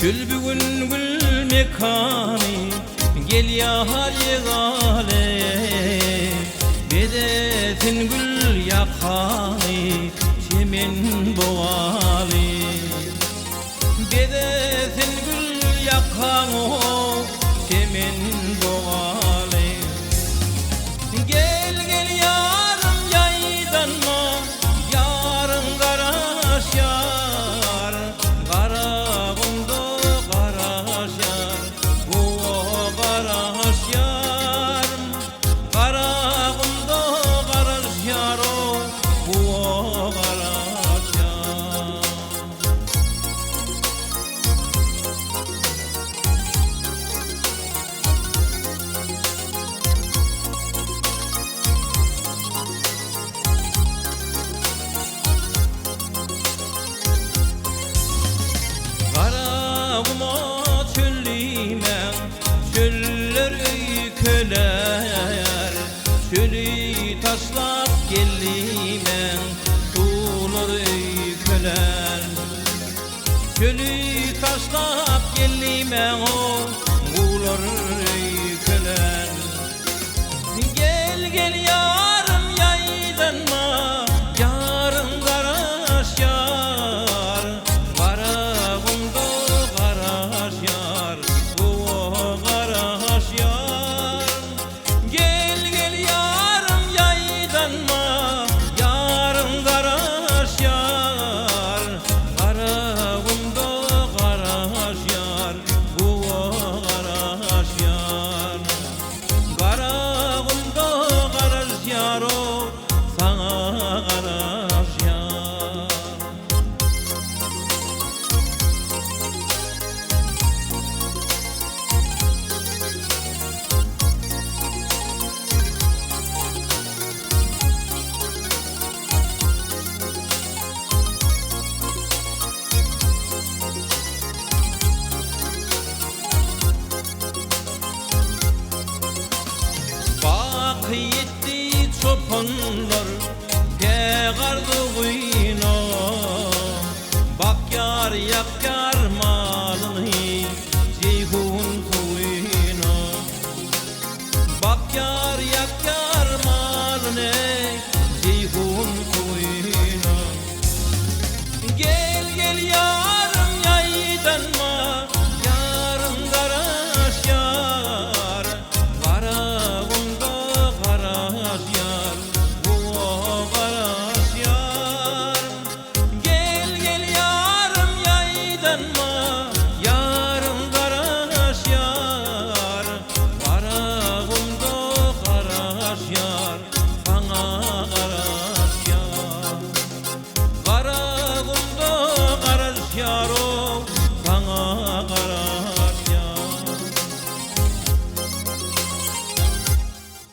Bülbül gül mekanı gel ya haligale, bedetin gül yakanı çemen boğalı. Bedetin gül yakanı çemen boğalı. Gel gel yarım yaydanma, yarın karaş yar, kara kumda karaş yar, bu karaş yar, kara kumda karaş yar, bu karaş yar. Çöller öyköler, çölü taşlap gellimen, tuğlar öyköler. Çölü taşlap gellimen, o tuğlar öyköler. Gel gel yarım yaydanma, yarın karaş yar, kara kumda karaş yar, bu karaş yar. Gel gel yarım yaydanma, yarın karaş yar, kara kumda karaş yar, bu karaş yar. Kara kumda karaş yar, o sana karaş yar. Bak yetti çopanlar pegardı kuyuna, bak yar yak